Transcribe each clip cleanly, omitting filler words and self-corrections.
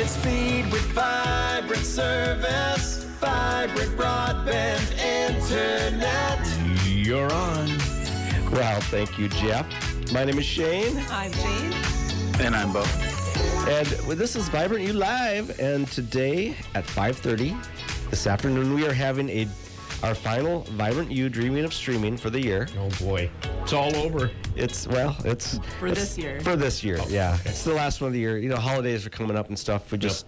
speed with vibrant service. Vibrant Broadband Internet. You're on. Well, thank you, Jeff. My name is Shane. I'm Jane. And I'm Bo. And this is Vibrant U Live. And today at 5:30 this afternoon, we are having our final Vibrant U Dreaming of Streaming for the year. Oh, boy. It's all over. It's For this year. For this year, Oh, yeah. okay. It's the last one of the year. You know, holidays are coming up and stuff. We just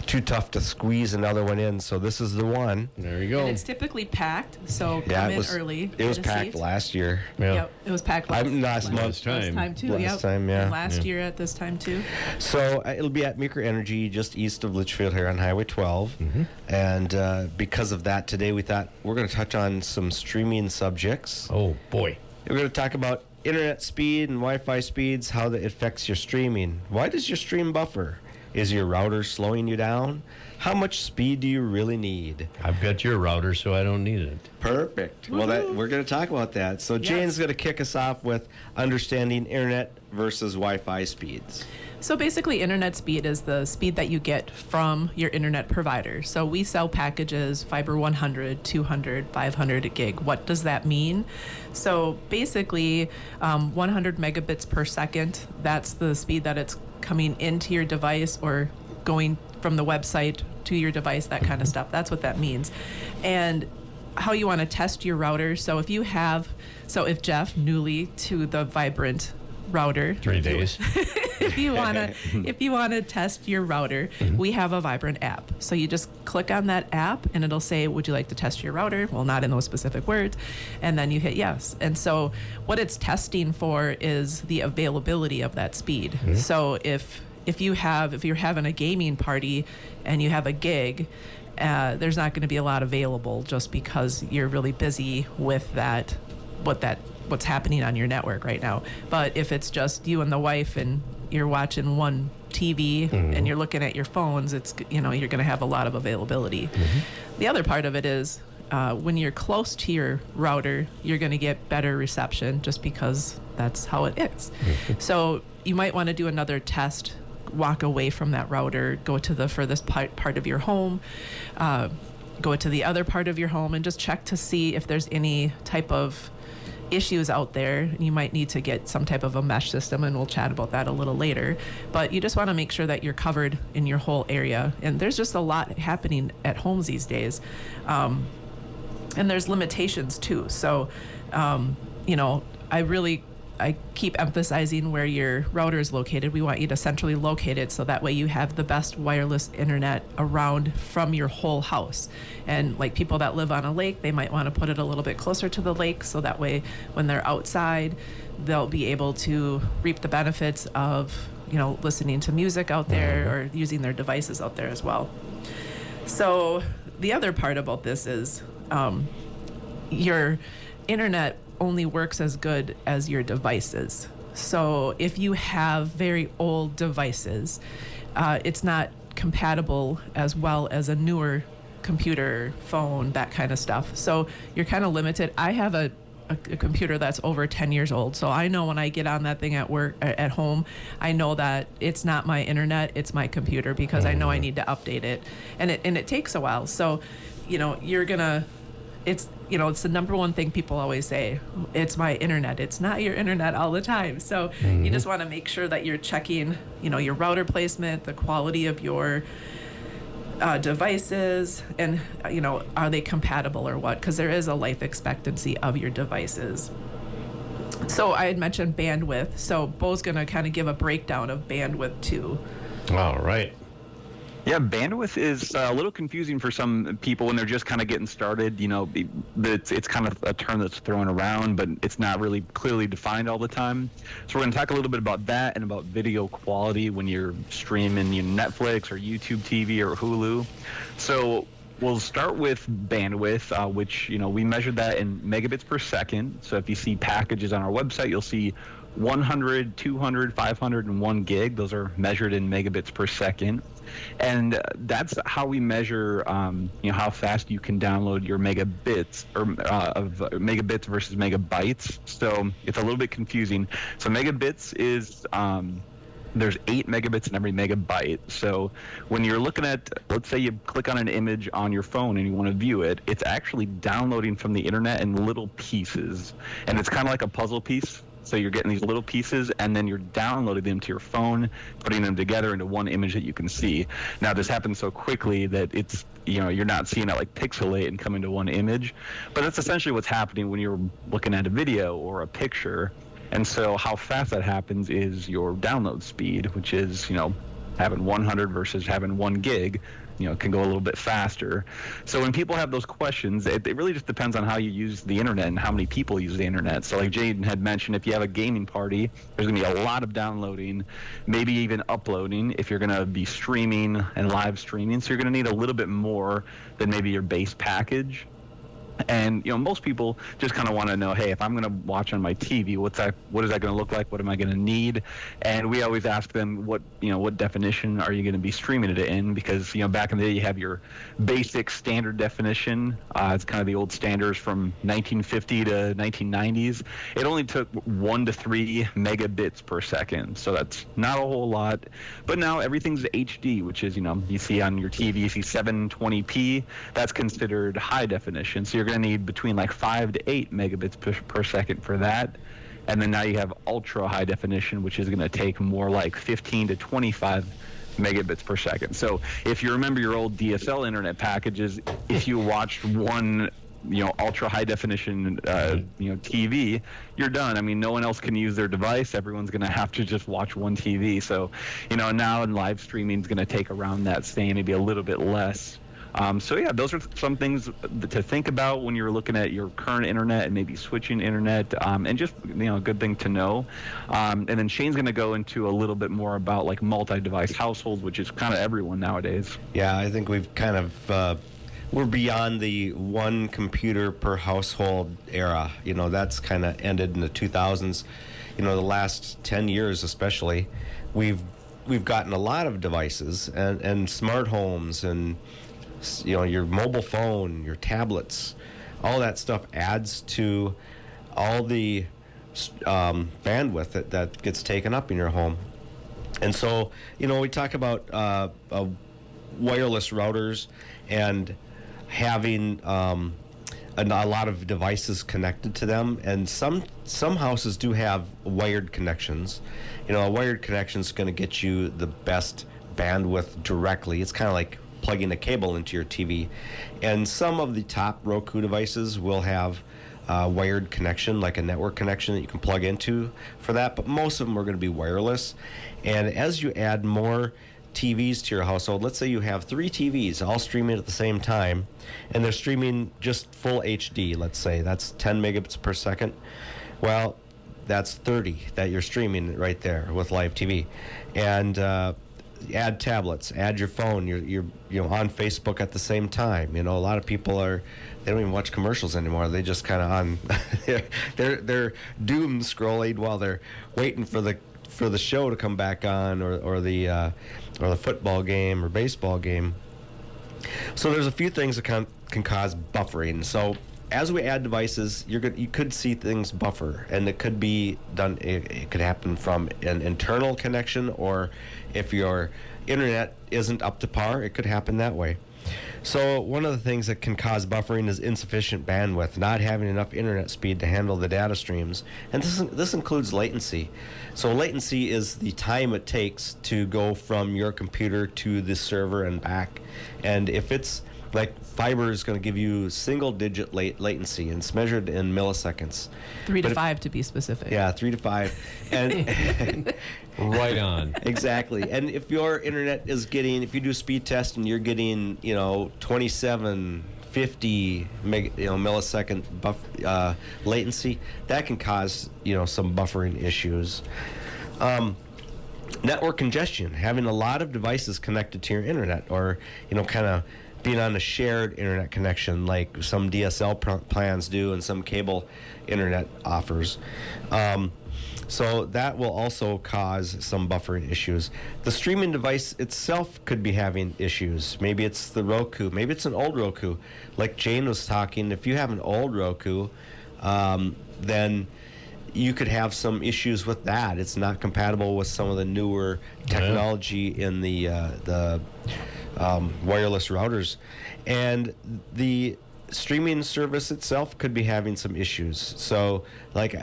too tough to squeeze another one in. So this is the one. There you go. And it's typically packed, so Yeah, come it in was early. It was get a packed seat. last year. Yeah. Yep, it was packed last Last month. Last time. Last time too. Last Yep. time, yeah. And last Yeah. year at this time too. So it'll be at Meeker Energy, just east of Litchfield here on Highway 12. And because of that, today we thought we're going to touch on some streaming subjects. Oh, boy. We're going to talk about internet speed and Wi-Fi speeds, how that affects your streaming. Why does your stream buffer? Is your router slowing you down? How much speed do you really need? I've got your router, so I don't need it. Perfect. Well, we're going to talk about that. So Jane's going to kick us off with understanding internet versus Wi-Fi speeds. So basically, internet speed is the speed that you get from your internet provider. So we sell packages, fiber 100, 200, 500 gig. What does that mean? So basically, 100 megabits per second, that's the speed that it's coming into your device or going from the website to your device, that kind of stuff. That's what that means. And how you want to test your router. So if Jeff, newly to the Vibrant router, 3 days. if you want to test your router, we have a Vibrant app. So you just click on that app and it'll say, would you like to test your router? Well, not in those specific words. And then you hit yes. And so what it's testing for is the availability of that speed. So if you're having a gaming party and you have a gig, there's not going to be a lot available just because you're really busy with what's happening on your network right now. But if it's just you and the wife and you're watching one TV and you're looking at your phones, you're going to have a lot of availability. The other part of it is when you're close to your router, you're going to get better reception just because that's how it is. So you might want to do another test, walk away from that router, go to the furthest part of your home, go to the other part of your home, and just check to see if there's any type of issues out there. You might need to get some type of a mesh system, and we'll chat about that a little later. But you just want to make sure that you're covered in your whole area. And there's just a lot happening at homes these days. And there's limitations too. So, I keep emphasizing where your router is located. We want you to centrally locate it so that way you have the best wireless internet around from your whole house. And like people that live on a lake, they might want to put it a little bit closer to the lake so that way when they're outside, they'll be able to reap the benefits of, listening to music out there or using their devices out there as well. So the other part about this is your internet only works as good as your devices. So if you have very old devices, it's not compatible as well as a newer computer, phone, that kind of stuff. So you're kind of limited. I have a computer that's over 10 years old. So I know when I get on that thing at work, at home, I know that it's not my internet, it's my computer because I know I need to update it. And it takes a while. So, it's the number one thing people always say, it's my internet. It's not your internet all the time. So you just want to make sure that you're checking, your router placement, the quality of your devices, and, are they compatible or what? Because there is a life expectancy of your devices. So I had mentioned bandwidth. So Bo's going to kind of give a breakdown of bandwidth too. All right. Yeah, bandwidth is a little confusing for some people when they're just kind of getting started. It's kind of a term that's thrown around, but it's not really clearly defined all the time. So we're going to talk a little bit about that and about video quality when you're streaming Netflix or YouTube TV or Hulu. So we'll start with bandwidth, which, we measured that in megabits per second. So if you see packages on our website, you'll see 100, 200, 500, and 1 gig. Those are measured in megabits per second. And that's how we measure, how fast you can download your megabits of megabits versus megabytes. So it's a little bit confusing. So megabits is there's 8 megabits in every megabyte. So when you're looking at, let's say you click on an image on your phone and you want to view it, it's actually downloading from the internet in little pieces. And it's kind of like a puzzle piece. So you're getting these little pieces, and then you're downloading them to your phone, putting them together into one image that you can see. Now, this happens so quickly that it's, you're not seeing it like pixelate and come into one image. But that's essentially what's happening when you're looking at a video or a picture. And so how fast that happens is your download speed, which is, having 100 versus having 1 gig. Can go a little bit faster. So when people have those questions, it really just depends on how you use the internet and how many people use the internet. So like Jaden had mentioned, if you have a gaming party, there's going to be a lot of downloading, maybe even uploading if you're going to be streaming and live streaming. So you're going to need a little bit more than maybe your base package. And most people just kind of want to know, hey, if I'm going to watch on my TV, what is that going to look like? What am I going to need? And we always ask them, what definition are you going to be streaming it in? Because back in the day, you have your basic standard definition. It's kind of the old standards from 1950 to 1990s. It only took 1 to 3 megabits per second, so that's not a whole lot. But now everything's HD, which is you see on your TV, you see 720p. That's considered high definition. So you're going to need between like 5 to 8 megabits per second for that. And then now you have ultra high definition, which is going to take more like 15 to 25 megabits per second. So if you remember your old DSL internet packages, if you watched one ultra high definition TV, you're done. I mean, no one else can use their device. Everyone's going to have to just watch one TV. So now in live streaming is going to take around that same, maybe a little bit less. So yeah, those are some things to think about when you're looking at your current internet and maybe switching internet, and just a good thing to know. And then Shane's going to go into a little bit more about like multi-device households, which is kind of everyone nowadays. Yeah, I think we've kind of we're beyond the one computer per household era. That's kind of ended in the 2000s. The last 10 years especially, we've gotten a lot of devices and smart homes and your mobile phone, your tablets, all that stuff adds to all the bandwidth that gets taken up in your home. And so, we talk about wireless routers and having a lot of devices connected to them. And some houses do have wired connections. A wired connection is going to get you the best bandwidth directly. It's kind of like plugging a cable into your TV. And some of the top Roku devices will have wired connection, like a network connection that you can plug into for that, but most of them are going to be wireless. And as you add more TVs to your household, let's say you have 3 TVs all streaming at the same time, and they're streaming just full HD, let's say, that's 10 megabits per second. Well, that's 30 that you're streaming right there with live TV. And add tablets, add your phone, you're on Facebook at the same time. A lot of people they don't even watch commercials anymore. They just kind of on they're doom scrolling while they're waiting for the show to come back on, or the football game or baseball game. So there's a few things that can cause buffering. So as we add devices, you could see things buffer, and it could be done. It could happen from an internal connection, or if your internet isn't up to par, it could happen that way. So one of the things that can cause buffering is insufficient bandwidth, not having enough internet speed to handle the data streams, and this includes latency. So latency is the time it takes to go from your computer to the server and back, and if it's like fiber is going to give you single-digit latency, and it's measured in milliseconds. 3 to 5 to be specific. Yeah, 3 to 5. And right on. Exactly. And if your internet is getting, if you do speed test and you're getting, 27, 50 millisecond latency, that can cause, some buffering issues. Network congestion, having a lot of devices connected to your internet, or, kind of being on a shared internet connection like some DSL plans do and some cable internet offers. So that will also cause some buffering issues. The streaming device itself could be having issues. Maybe it's the Roku. Maybe it's an old Roku. Like Jane was talking, if you have an old Roku, then you could have some issues with that. It's not compatible with some of the newer technology in the wireless routers, and the streaming service itself could be having some issues. So, like,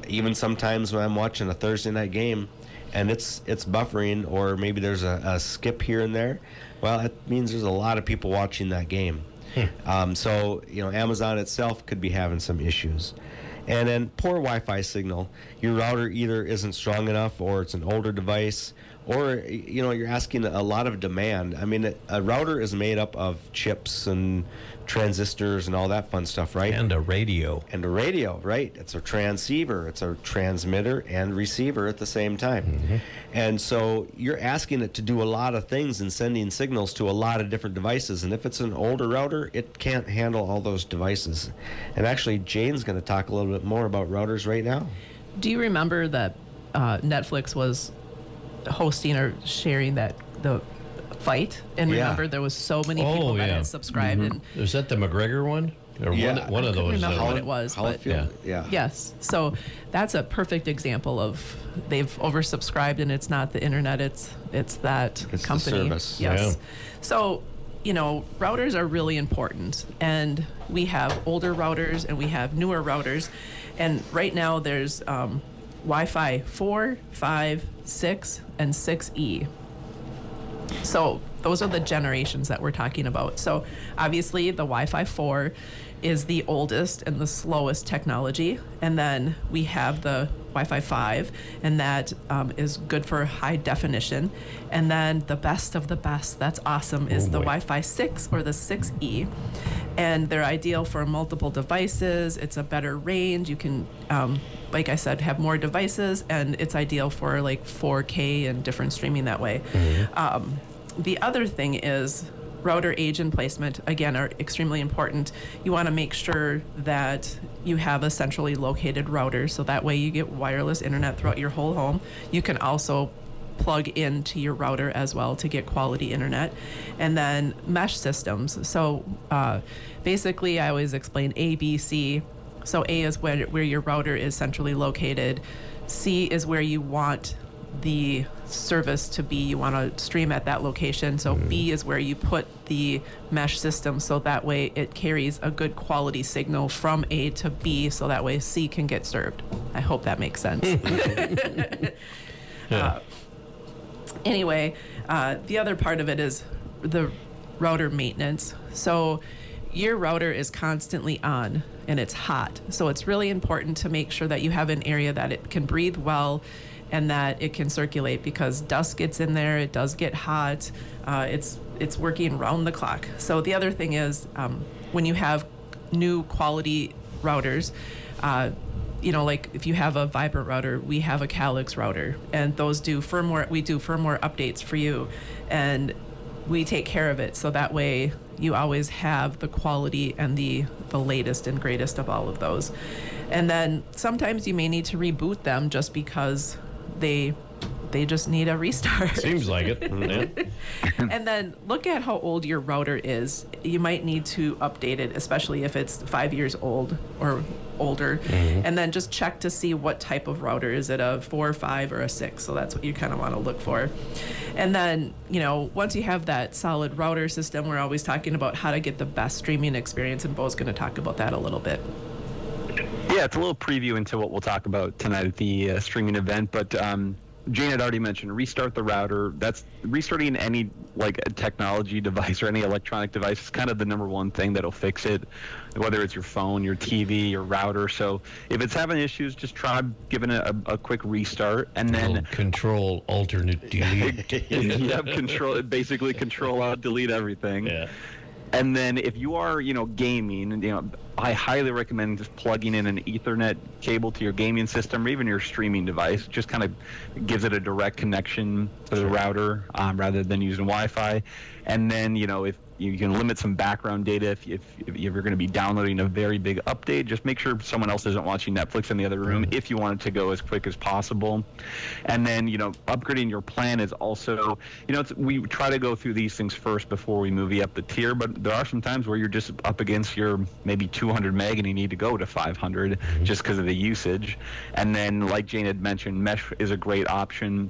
even sometimes when I'm watching a Thursday night game, and it's buffering, or maybe there's a skip here and there, well, that means there's a lot of people watching that game. So, Amazon itself could be having some issues. And then poor Wi-Fi signal. Your router either isn't strong enough, or it's an older device, or you're asking a lot of demand. I mean, a router is made up of chips and transistors and all that fun stuff, right? And a radio. And a radio, right? It's a transceiver, it's a transmitter and receiver at the same time. And so you're asking it to do a lot of things and sending signals to a lot of different devices. And if it's an older router, it can't handle all those devices. And actually, Jane's going to talk a little bit more about routers right now. Do you remember that Netflix was hosting or sharing the fight? And remember, there was so many people that had subscribed. And is that the McGregor one? Or one of those? I don't remember what it was. But yeah. Yes. So that's a perfect example of they've oversubscribed, and it's not the internet, it's that company. The service. Yes. Yeah. So, routers are really important, and we have older routers and we have newer routers. And right now there's Wi-Fi 4, 5, 6, and 6E. So those are the generations that we're talking about. So obviously the Wi-Fi 4 is the oldest and the slowest technology. And then we have the Wi-Fi 5, and that is good for high definition. And then the best of the best, that's awesome, is the Wi-Fi 6 or the 6E. And they're ideal for multiple devices. It's a better range. You can, like I said, have more devices, and it's ideal for like 4K and different streaming that way. The other thing is router age and placement, again, are extremely important. You want to make sure that you have a centrally located router, so that way you get wireless internet throughout your whole home. You can also plug into your router as well to get quality internet. And then mesh systems. So basically, I always explain A, B, C. So A is where your router is centrally located. C is where you want the service to be. You want to stream at that location. So B is where you put the mesh system, so that way it carries a good quality signal from A to B, so that way C can get served. I hope that makes sense. Anyway, the other part of it is the router maintenance. So your router is constantly on and it's hot. So it's really important to make sure that you have an area that it can breathe well and that it can circulate, because dust gets in there, it does get hot, it's working round the clock. So the other thing is when you have new quality routers, like if you have a Vibrant router, we have a Calyx router, and those do firmware. We do firmware updates for you, and we take care of it, so that way you always have the quality and the latest and greatest of all of those. And then sometimes you may need to reboot them just because they just need a restart. Seems like it. And then look at how old your router is. You might need to update it, especially if it's 5 years old or older. And then just check to see what type of router. Is it a 4, 5, or a 6? So that's what you kind of want to look for. And then, once you have that solid router system, we're always talking about how to get the best streaming experience, and Bo's going to talk about that a little bit. Yeah, it's a little preview into what we'll talk about tonight at the streaming event, but Jane had already mentioned restart the router. That's restarting any technology device or any electronic device is kind of the number one thing that'll fix it, whether it's your phone, your TV, your router. So if it's having issues, just try giving it a quick restart, and then control alternate delete. basically control out, delete everything. Yeah. And then if you are, gaming, I highly recommend just plugging in an Ethernet cable to your gaming system or even your streaming device. Just kind of gives it a direct connection to the router rather than using Wi-Fi. And then, if you can limit some background data if you're going to be downloading a very big update. Just make sure someone else isn't watching Netflix in the other room if you want it to go as quick as possible. And then, upgrading your plan is also, we try to go through these things first before we move you up the tier, but there are some times where you're just up against your maybe 200 meg and you need to go to 500 just because of the usage. And then, like Jane had mentioned, mesh is a great option.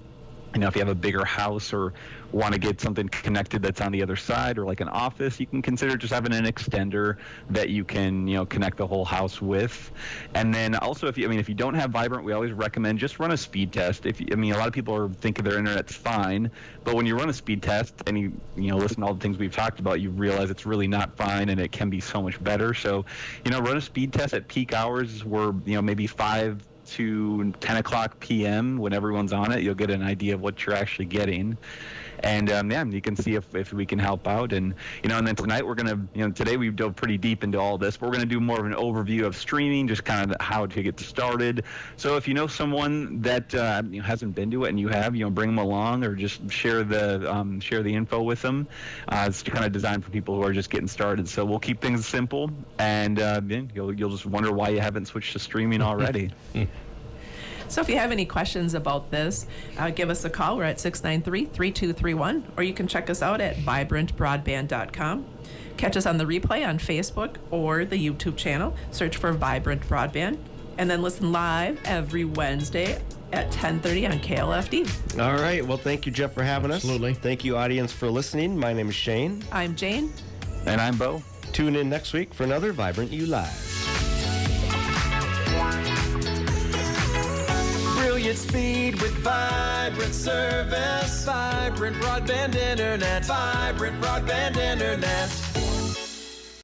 If you have a bigger house or want to get something connected that's on the other side, or like an office, you can consider just having an extender that you can, connect the whole house with. And then also, if you don't have Vibrant, we always recommend just run a speed test. A lot of people are thinking their internet's fine, but when you run a speed test and you listen to all the things we've talked about, you realize it's really not fine and it can be so much better. So, run a speed test at peak hours where, maybe 5 to 10 o'clock p.m. when everyone's on it. You'll get an idea of what you're actually getting. And you can see if we can help out. And and then tonight we're gonna, today we dove pretty deep into all this, but we're gonna do more of an overview of streaming, just kind of how to get started. So if you know someone that hasn't been to it and you have, bring them along, or just share the info with them. It's kind of designed for people who are just getting started. So we'll keep things simple, and you'll just wonder why you haven't switched to streaming already. So if you have any questions about this, give us a call. We're at 693-3231, or you can check us out at vibrantbroadband.com. Catch us on the replay on Facebook or the YouTube channel. Search for Vibrant Broadband, and then listen live every Wednesday at 10:30 on KLFD. All right. Well, thank you, Jeff, for having us. Absolutely. Thank you, audience, for listening. My name is Shane. I'm Jane. And I'm Bo. Tune in next week for another Vibrant You Live. Brilliant speed with Vibrant service. Vibrant Broadband Internet. Vibrant Broadband Internet.